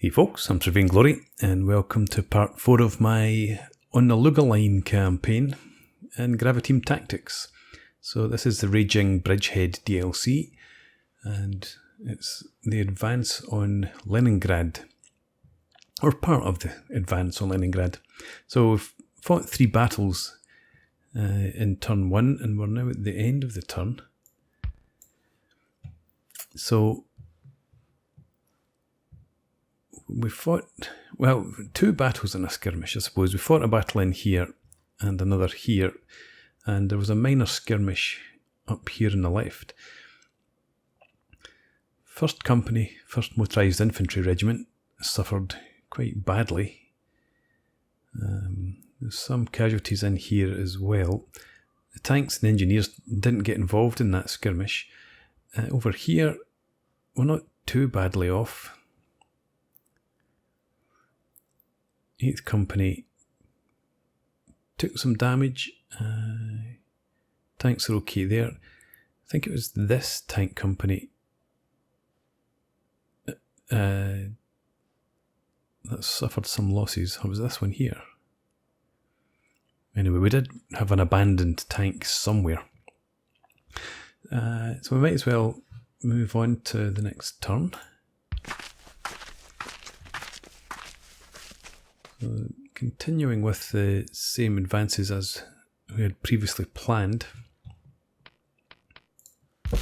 Hey folks, I'm Trevane Glory, and welcome to part 4 of my On the Luga Line campaign in Graviteam Tactics. So this is the Raging Bridgehead DLC, and it's the advance on Leningrad, or part of the advance on Leningrad. So we've fought 3 battles in turn 1, and we're now at the end of the turn. So we fought, well, 2 battles in a skirmish, I suppose. We fought a battle in here and another here, and there was a minor skirmish up here on the left. First Company, First Motorised Infantry Regiment, suffered quite badly. There's some casualties in here as well. The tanks and engineers didn't get involved in that skirmish. Over here, we're not too badly off. 8th Company took some damage. Tanks are okay there. I think it was this tank company that suffered some losses. Or was this one here? Anyway, we did have an abandoned tank somewhere. So we might as well move on to the next turn. Continuing with the same advances as we had previously planned. I'm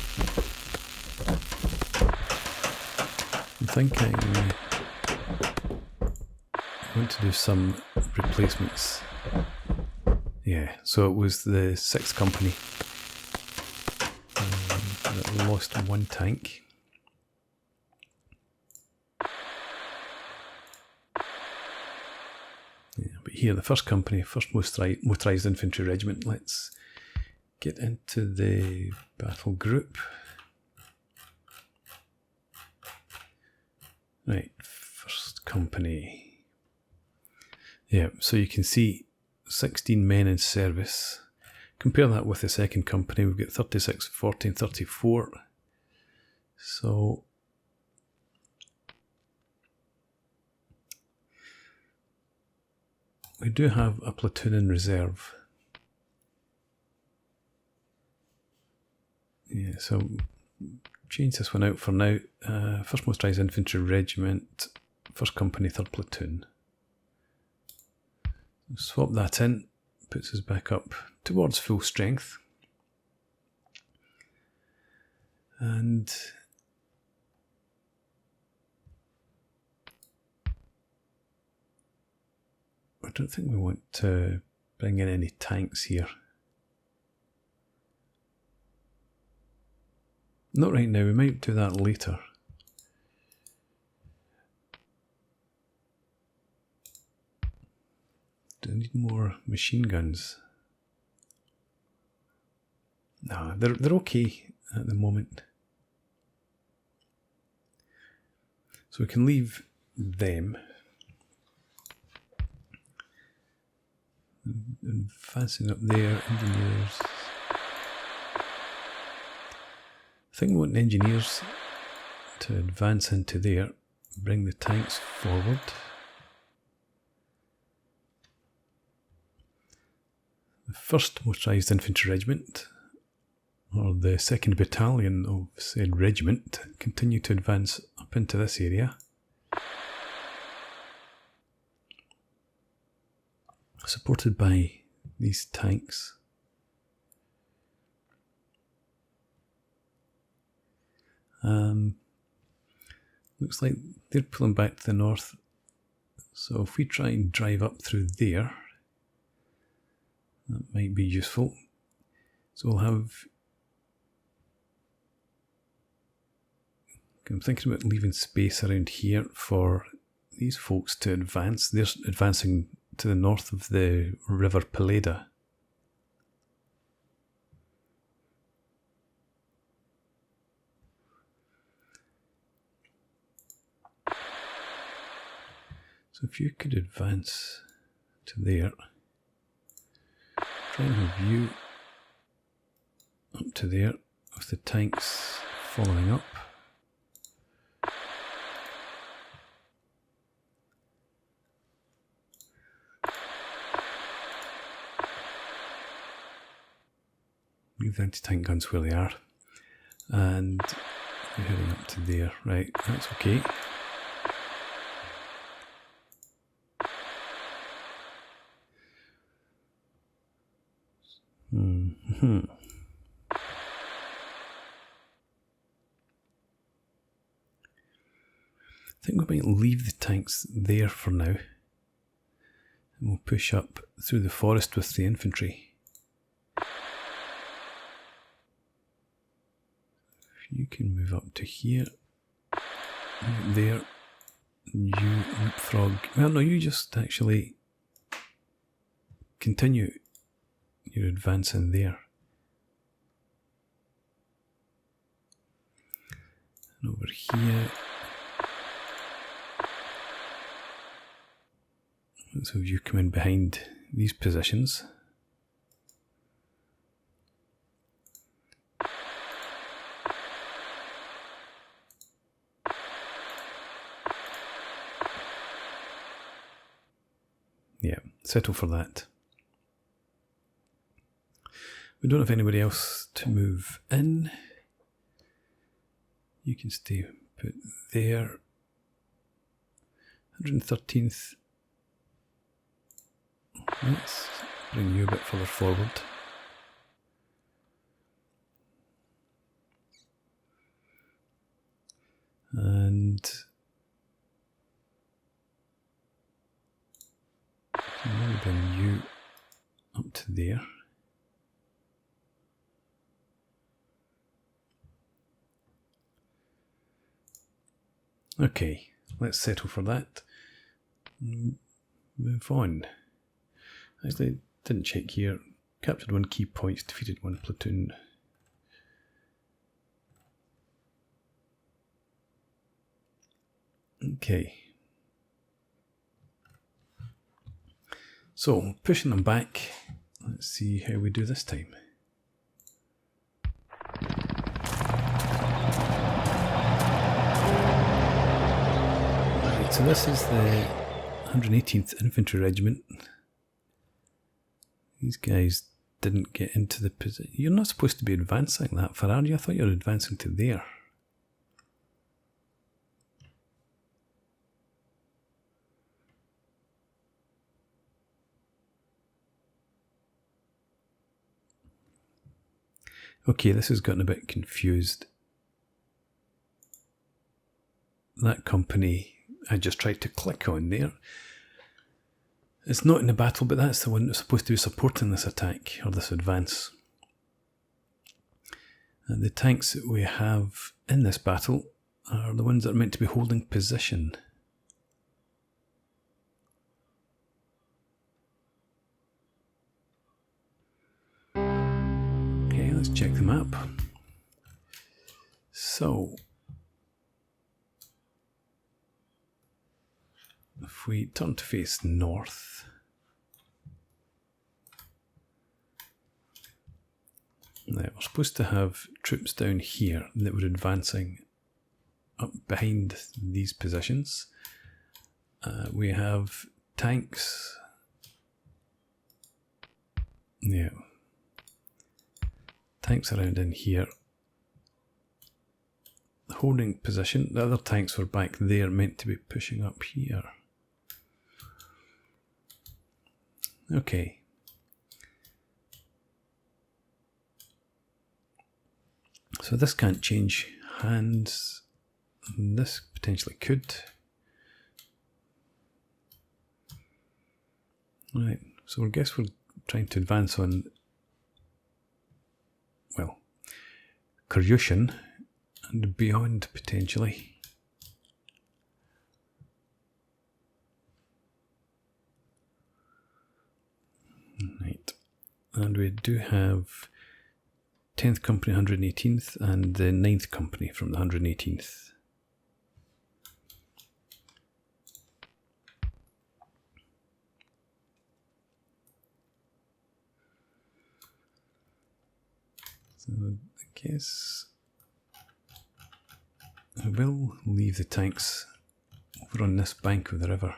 thinking I want to do some replacements. Yeah, so it was the 6th Company that lost 1 tank. Here, the First Company, First Motorised Infantry Regiment. Let's get into the battle group. Right, First Company. Yeah, so you can see 16 men in service. Compare that with the Second Company, we've got 36, 40 and 34. So we do have a platoon in reserve. Yeah, so change this one out for now. First Motorised Infantry Regiment, 1st Company, 3rd Platoon. Swap that in, puts us back up towards full strength. And I don't think we want to bring in any tanks here. Not right now, we might do that later. Do I need more machine guns? No, they're okay at the moment. So we can leave them. Advancing up there, engineers. I think we want engineers to advance into there, bring the tanks forward. The 1st Motorised Infantry Regiment, or the Second Battalion of said regiment, continue to advance up into this area. Supported by these tanks. Looks like they're pulling back to the north. So if we try and drive up through there, that might be useful. So we'll have... I'm thinking about leaving space around here for these folks to advance. They're advancing to the north of the River Luga. So if you could advance to there, try and have view up to there with the tanks following up. leave the anti-tank guns where they are. And we're heading up to there. Right, that's okay. I think we might leave the tanks there for now. And we'll push up through the forest with the infantry. You can move up to here. There. You leapfrog. Well, no, you just actually continue your advance in there. And over here. So you come in behind these positions. Yeah, settle for that. We don't have anybody else to move in. You can stay put there. 113th. Let's bring you a bit further forward. And maybe bring you up to there. Okay, let's settle for that. Move on. Actually, didn't check here. Captured 1 key points, defeated 1 platoon. Okay. So, pushing them back. Let's see how we do this time. Right, so this is the 118th Infantry Regiment. These guys didn't get into the position. You're not supposed to be advancing that far, are you? I thought you were advancing to there. Okay, this has gotten a bit confused. That company I just tried to click on there. It's not in the battle, but that's the one that's supposed to be supporting this attack, or this advance. And the tanks that we have in this battle are the ones that are meant to be holding position. Okay, let's check the map. So, if we turn to face north, now we're supposed to have troops down here that were advancing up behind these positions. We have tanks. Yeah. Tanks around in here. Holding position. The other tanks were back there, meant to be pushing up here. Okay. So this can't change hands. This potentially could. Right, so I guess we're trying to advance on, well, Kruger and beyond potentially. Right, and we do have 10th Company 118th and the 9th Company from the 118th. So I guess I will leave the tanks over on this bank of the river.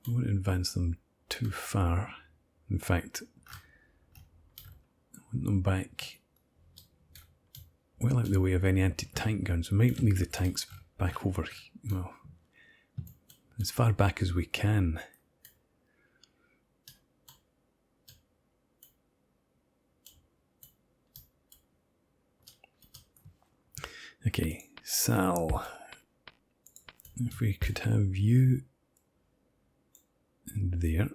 I won't advance them too far. In fact, I want them back well out of the way of any anti-tank guns. We might leave the tanks back over, well, as far back as we can. Okay, Sal, if we could have you in there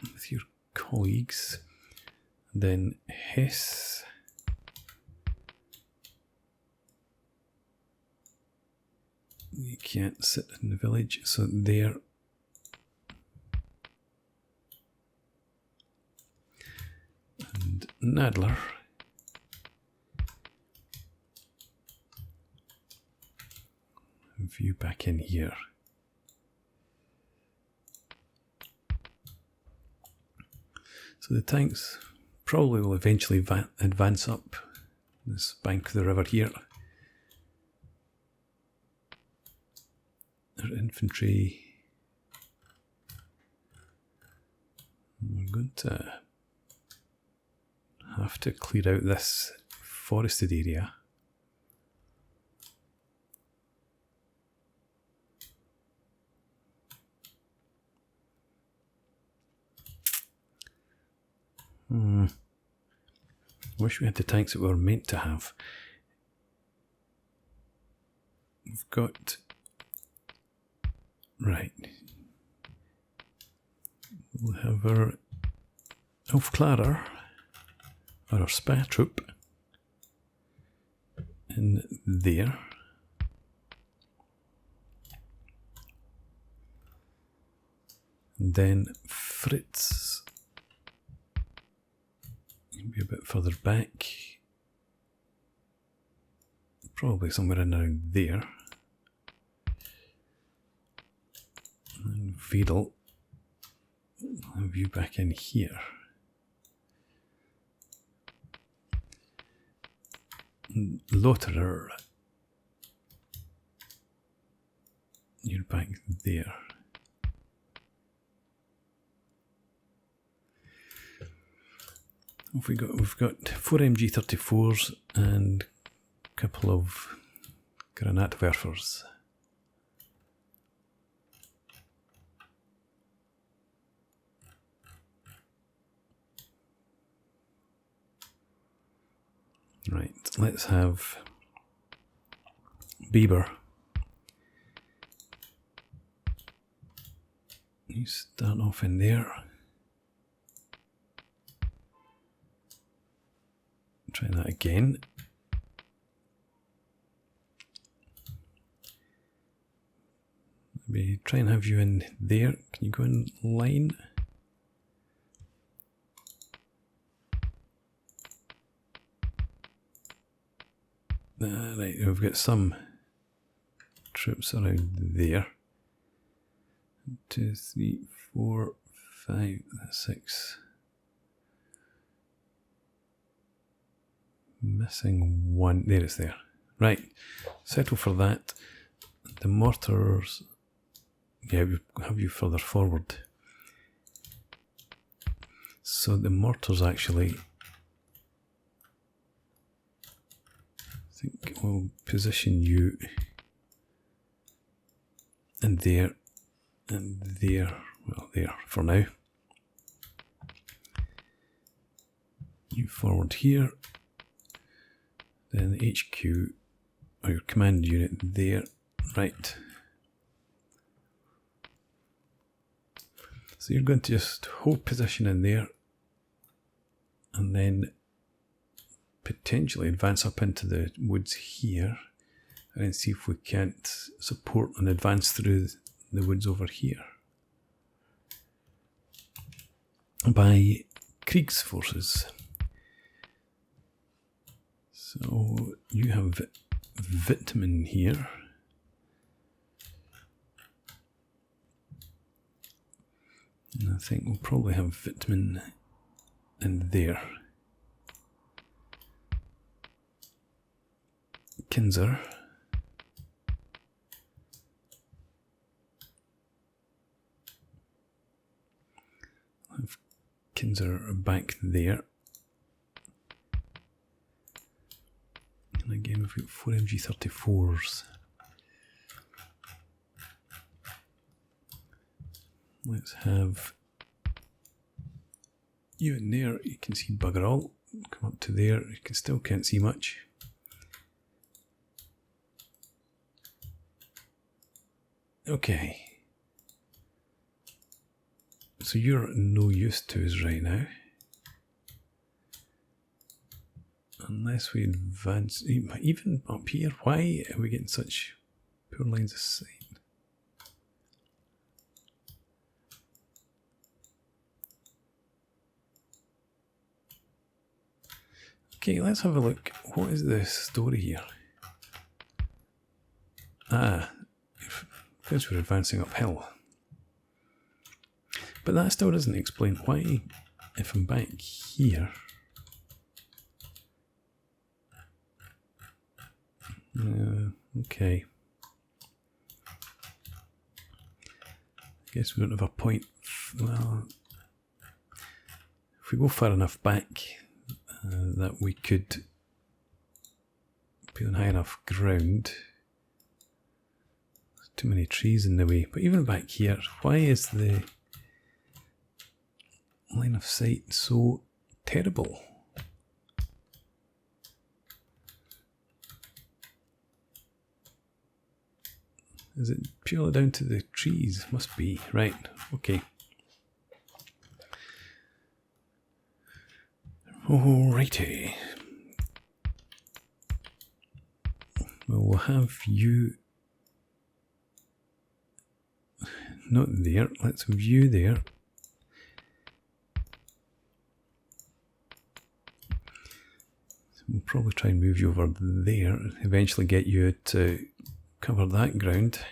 with your colleagues, and then Hess, you can't sit in the village, so there, and Nadler, view back in here. So the tanks probably will eventually advance up this bank of the river here. Our infantry, we're going to have to clear out this forested area. Wish we had the tanks that we were meant to have. We've got... Right. We'll have our Elfklarer, or our Spa troop, in there. And then Fritz can be a bit further back. Probably somewhere in around there. And Vedel, I'll have you back in here. And Lotterer, you're back there. We've got 4 MG34s and a couple of Granatwerfers. Right, let's have Bieber. You start off in there. Try that again. Maybe try and have you in there. Can you go in line? Right, we've got some troops around there. 1, 2, 3, 4, 5, 6. Missing one. There it's there. Right, settle for that. The mortars, yeah, we have you further forward. So the mortars actually, I think we'll position you in there and there. Well, there for now. You forward here. Then the HQ, or your command unit there, right. So you're going to just hold position in there and then potentially advance up into the woods here and see if we can't support and advance through the woods over here by Krieg's forces. So you have Vitamin here. And I think we'll probably have Vitamin in there. Kinzer. Panzer back there. And again, we've got 4 MG34s. Let's have you in there. You can see bugger all. Come up to there. You can still can't see much. Okay. So you're no use to us right now. Unless we advance, even up here, why are we getting such poor lines of sight? Okay, let's have a look. What is the story here? Ah, because we're advancing uphill. But that still doesn't explain why, if I'm back here, okay. I guess we don't have a point. Well, if we go far enough back, that we could be on high enough ground. There's too many trees in the way. But even back here, why is the line of sight so terrible? Is it purely down to the trees? Must be. Right, okay. Alrighty. Well, we'll have you not there. Let's have you there. So we'll probably try and move you over there. Eventually get you to cover that ground.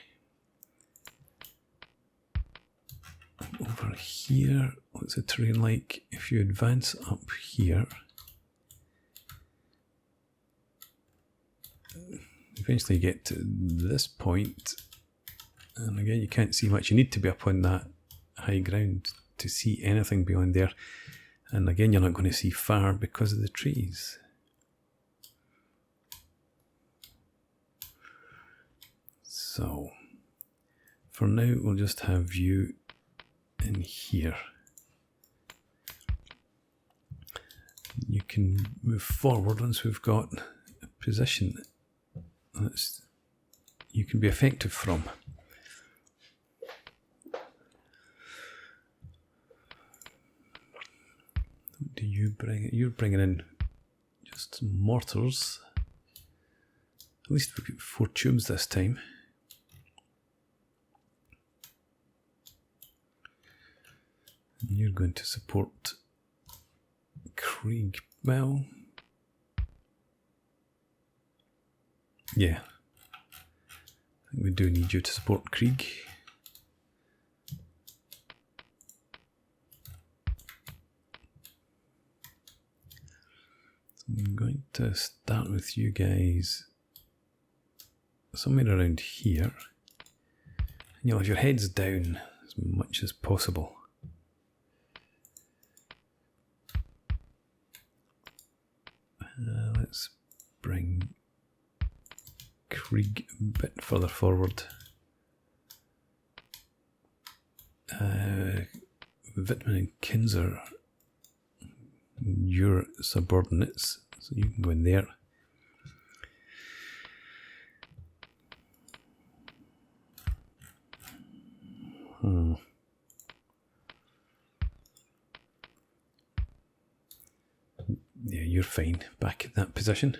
Over here, what's the terrain like? If you advance up here, eventually you get to this point, and again you can't see much. You need to be up on that high ground to see anything beyond there, and again you're not going to see far because of the trees. So for now we'll just have you in here. You can move forward once we've got a position that you can be effective from. What do you bring? You're bringing in just mortars. At least we've got 4 tubes this time. And you're going to support Krieg. Well, yeah, I think we do need you to support Krieg. So I'm going to start with you guys somewhere around here, and you'll have your heads down as much as possible. Let's bring Krieg a bit further forward. Wittmann and Kinzer, your subordinates, so you can go in there. Yeah, you're fine back in that position.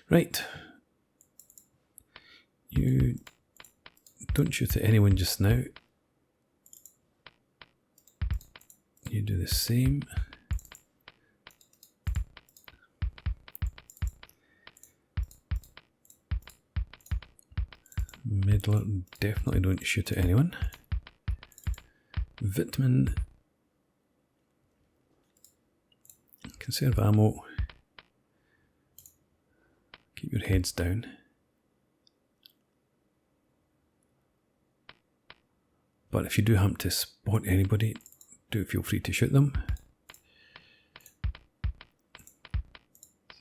Right. You don't shoot at anyone just now. You do the same. Midler, definitely don't shoot at anyone. Wittmann, conserve ammo, keep your heads down. But if you do happen to spot anybody, do feel free to shoot them.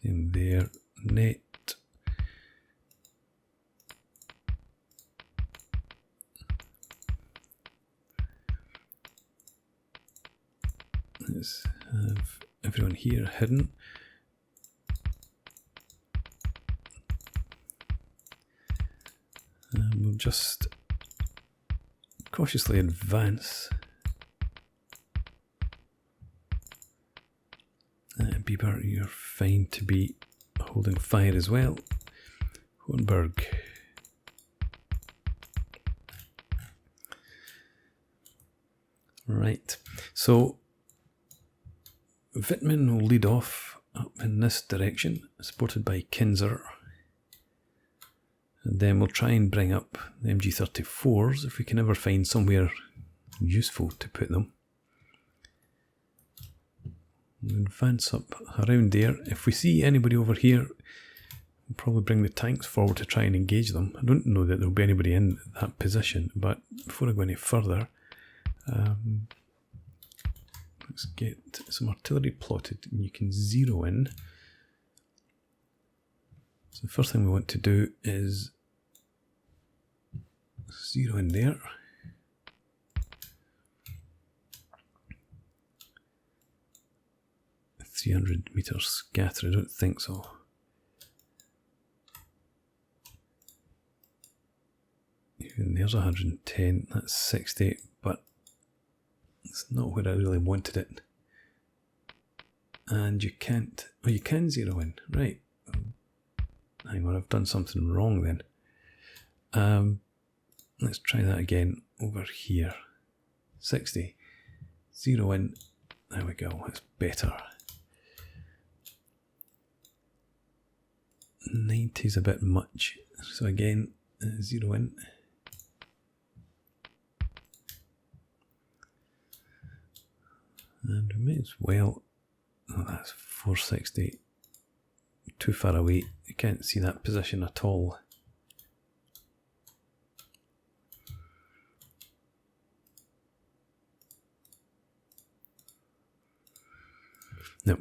Same there, net. Let's have everyone here hidden. And we'll just cautiously advance. Bieber, you're fine to be holding fire as well. Hohenberg. Right, so Wittmann will lead off up in this direction, supported by Kinzer. And then we'll try and bring up the MG34s if we can ever find somewhere useful to put them. We'll advance up around there. If we see anybody over here, we'll probably bring the tanks forward to try and engage them. I don't know that there'll be anybody in that position, but before I go any further, let's get some artillery plotted and you can zero in. So the first thing we want to do is zero in there. A 300 meter scatter, I don't think so. Even there's 110, that's 60, but it's not where I really wanted it. And you can't, oh, you can zero in, right. Hang on, I've done something wrong then. Let's try that again over here. 60. Zero in. There we go, that's better. 90 is a bit much. So again, zero in. And we may as well, oh, that's 460. Too far away, you can't see that position at all. Now,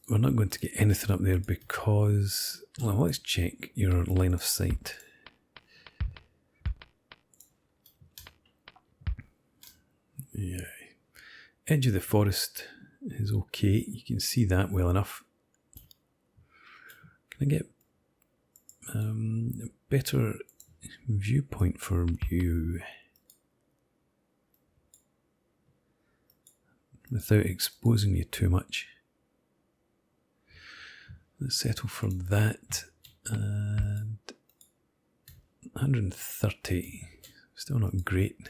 we're not going to get anything up there because, well, let's check your line of sight. Yeah, edge of the forest is okay, you can see that well enough. Can I get a better viewpoint for you without exposing you too much? Let's settle for that. And 130, still not great.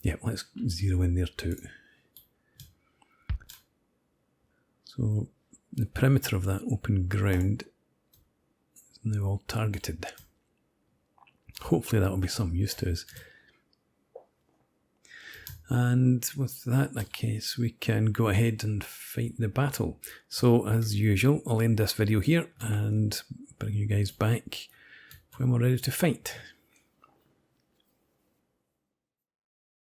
Yeah, let's zero in there too. So the perimeter of that open ground is now all targeted. Hopefully that will be some use to us. And with that in case, we can go ahead and fight the battle. So as usual, I'll end this video here and bring you guys back when we're ready to fight.